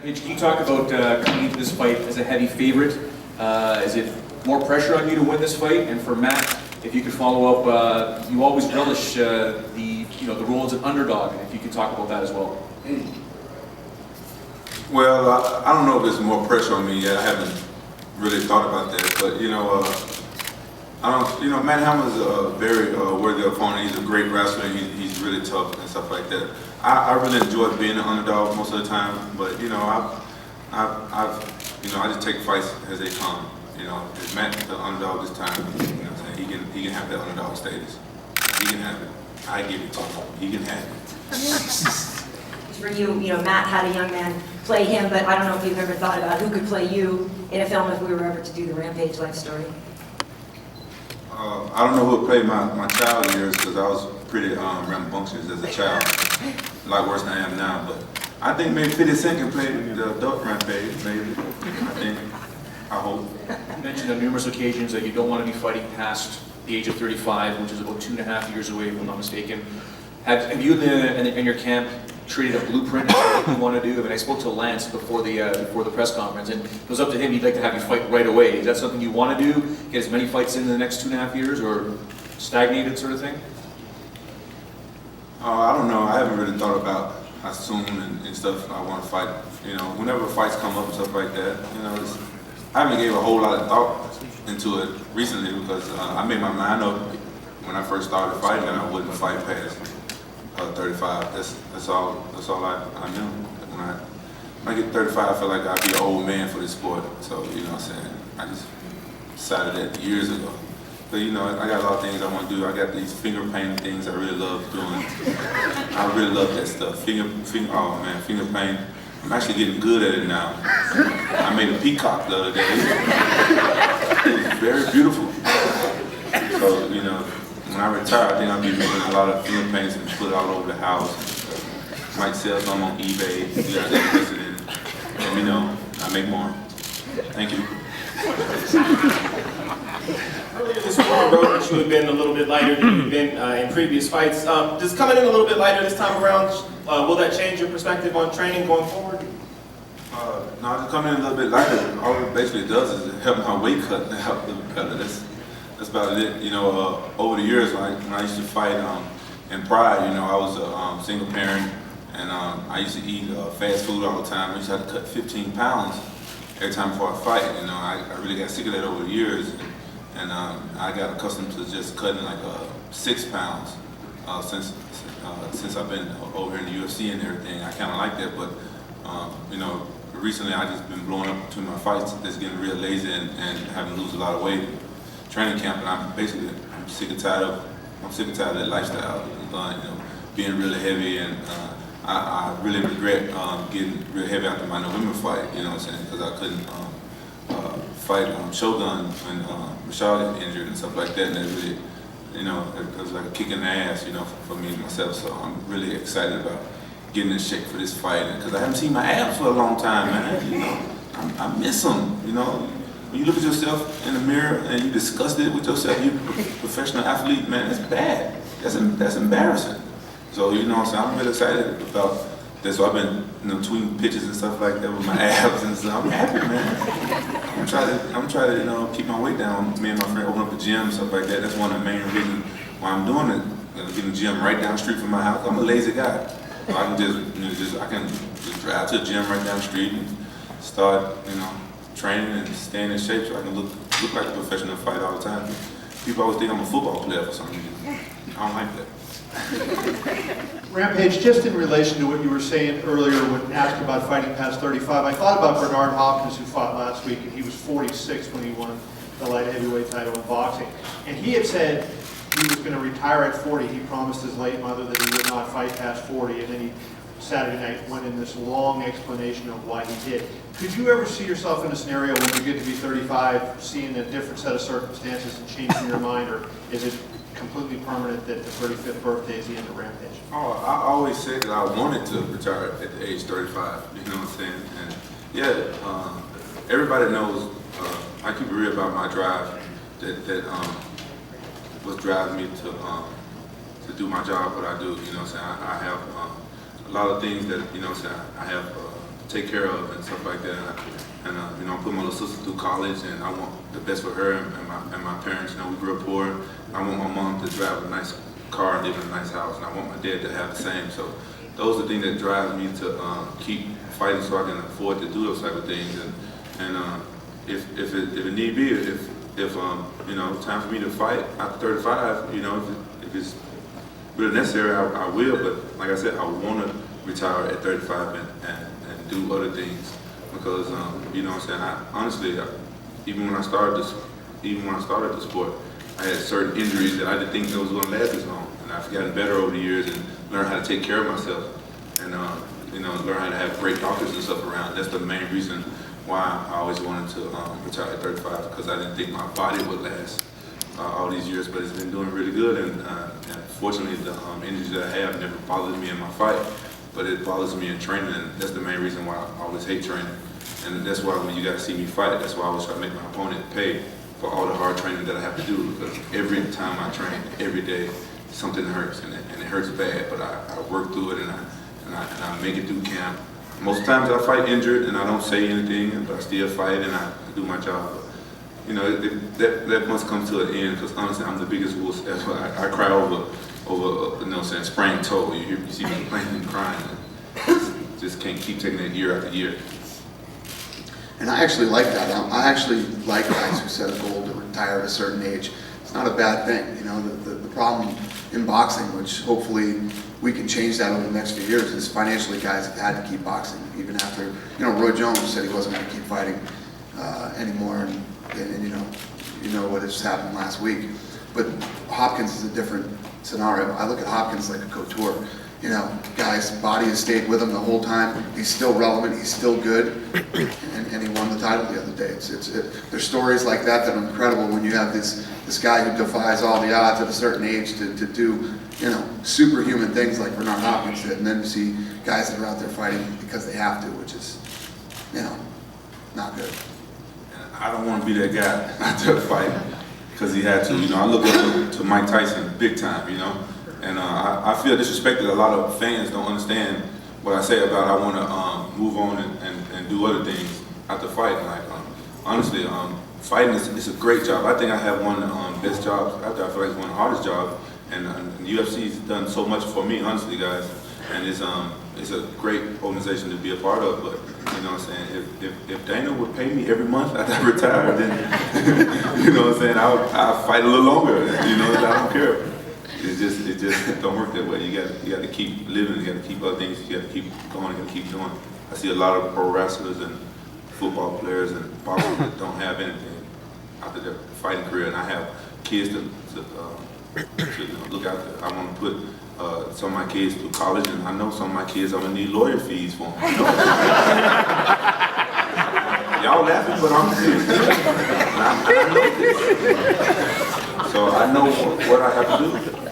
Can you talk about coming into this fight as a heavy favorite? Is it more pressure on you to win this fight? And for Matt, if you could follow up, you always relish the role as an underdog, and if you could talk about that as well. Well, I don't know if there's more pressure on me yet. I haven't really thought about that, but Matt Hammer's a very worthy opponent. He's a great wrestler. He's really tough and stuff like that. I really enjoy being an underdog most of the time, but I just take fights as they come. If Matt's the underdog this time, he can have that underdog status. He can have it. I give it to him. He can have it. For you, Matt had a young man play him, but I don't know if you've ever thought about who could play you in a film if we were ever to do the Rampage life story. I don't know who would play my child years, because I was pretty rambunctious as a child, a lot worse than I am now. But I think maybe 50 Cent can play the adult Rampage, maybe. I hope. You mentioned on numerous occasions that you don't want to be fighting past the age of 35, which is about 2.5 years away, if I'm not mistaken. Have you in your camp treated a blueprint of what you want to do? I mean, I spoke to Lance before the press conference, and it was up to him. He'd like to have you fight right away. Is that something you want to do? Get as many fights in the next 2.5 years, or stagnated sort of thing? I don't know. I haven't really thought about how soon and stuff I want to fight. Whenever fights come up and stuff like that, I haven't gave a whole lot of thought into it recently, because I made my mind up when I first started fighting that I wouldn't fight past 35. That's all I knew. When I get 35, I feel like I'd be an old man for this sport. So, I just decided that years ago. But, I got a lot of things I want to do. I got these finger painting things I really love doing. I really love that stuff. Finger painting. I'm actually getting good at it now. I made a peacock the other day. It was very beautiful. So, when I retire, I think I'll be making a lot of finger paints and put it all over the house. Might sell some on eBay. If you guys are interested in it, let me know. I make more. Thank you. Earlier this week you wrote that you had been a little bit lighter than you've been in previous fights. Just coming in a little bit lighter this time around, will that change your perspective on training going forward? No, just coming in a little bit lighter. All it basically does is help my weight cut out a little better. That's about it. Over the years, when I used to fight in Pride, I was a single parent, and I used to eat fast food all the time. I used to have to cut 15 pounds every time before I fight. I really got sick of that over the years, and I got accustomed to just cutting like 6 pounds since I've been over here in the UFC and everything. I kind of like that, but recently I just been blowing up between my fights, just getting real lazy and having to lose a lot of weight. Training camp, and I'm sick and tired of that lifestyle, being really heavy, and I really regret getting real heavy after my November fight, because I couldn't fight Shogun when Rashad got injured and stuff like that, and that really, it was like a kick in the ass, for me and myself. So I'm really excited about getting in shape for this fight, because I haven't seen my abs for a long time, man. I miss them, When you look at yourself in the mirror and you disgusted with yourself, you're a professional athlete, man, that's bad. That's embarrassing. So, I'm really excited about this. So I've been, tweeting pictures and stuff like that with my abs and stuff. I'm happy, man. I'm trying to, keep my weight down. Me and my friend open up a gym and stuff like that. That's one of the main reasons why I'm doing it. Getting a gym right down the street from my house. I'm a lazy guy. So I can just drive to the gym right down the street and start, training and staying in shape so I can look like a professional fighter all the time. People always think I'm a football player for some reason. I don't like that. Rampage, just in relation to what you were saying earlier when asked about fighting past 35, I thought about Bernard Hopkins, who fought last week, and he was 46 when he won the light heavyweight title in boxing. And he had said he was going to retire at 40. He promised his late mother that he would not fight past 40, and then he Saturday night went in this long explanation of why he did. Could you ever see yourself in a scenario when you get to be 35, seeing a different set of circumstances and changing your mind, or is it completely permanent that the 35th birthday is the end of Rampage? Oh, I always said that I wanted to retire at the age 35, you know what I'm saying? And yeah, everybody knows, I keep it real about my drive, that was driving me to do my job, what I do, you know what I'm saying? I have a lot of things that, you know what I'm saying, I have take care of and stuff like that. And you know, I put my little sister through college, and I want the best for her and my parents. You know, we grew up poor. I want my mom to drive a nice car and live in a nice house, and I want my dad to have the same. So those are the things that drive me to keep fighting, so I can afford to do those type of things. And if it need be, if you know, it's time for me to fight after 35, you know, if it's really necessary, I will. But like I said, I want to retire at 35 and do other things, because you know what I'm saying. Honestly, even when I started the sport, I had certain injuries that I didn't think that was going to last as long, and I've gotten better over the years and learned how to take care of myself, and you know, learn how to have great doctors and stuff around. That's the main reason why I always wanted to retire at 35, because I didn't think my body would last all these years, but it's been doing really good, and fortunately the injuries that I have never bothered me in my fight, but it bothers me in training, and that's the main reason why I always hate training. And that's why when you got to see me fight, that's why I always try to make my opponent pay for all the hard training that I have to do, because every time I train, every day, something hurts, and it hurts bad, but I work through it, and I make it through camp. Most times I fight injured and I don't say anything, but I still fight and I do my job. But, you know, that must come to an end, because honestly, I'm the biggest wuss ever. I cry over you know what I'm saying, sprained toe. You see me complaining and crying. And just can't keep taking that year after year. And I actually like that. I actually like guys who set a goal to retire at a certain age. It's not a bad thing. You know, the problem in boxing, which hopefully we can change that over the next few years, is financially guys have had to keep boxing even after, you know, Roy Jones said he wasn't going to keep fighting anymore, and you know what just happened last week. But Hopkins is a different scenario. I look at Hopkins like a couture. You know, guy's body has stayed with him the whole time. He's still relevant. He's still good, and he won the title the other day. There's stories like that that are incredible when you have this guy who defies all the odds at a certain age to do, you know, superhuman things like Bernard Hopkins did, and then you see guys that are out there fighting because they have to, which is, you know, not good. And I don't want to be that guy out there fighting because he had to. You know, I look up to Mike Tyson big time, you know. And I feel disrespected. A lot of fans don't understand what I say about I want to move on and do other things after fighting. Like, honestly, fighting is a great job. I think I have one of the best jobs. I feel like it's one of the hardest jobs. And the UFC's done so much for me, honestly, guys. And it's a great organization to be a part of. But you know what I'm saying? If Dana would pay me every month after I retire, then you know what I'm saying, I'll fight a little longer. You know, I don't care. It just don't work that way. You got to keep living. You got to keep other things. You got to keep going. You got to keep doing. I see a lot of pro wrestlers and football players and boxers that don't have anything after their fighting career, and I have kids to look out there. I want to put some of my kids through college, and I know some of my kids I'm gonna need lawyer fees for them. Y'all laughing, but I'm serious. I know this. So I know what I have to do.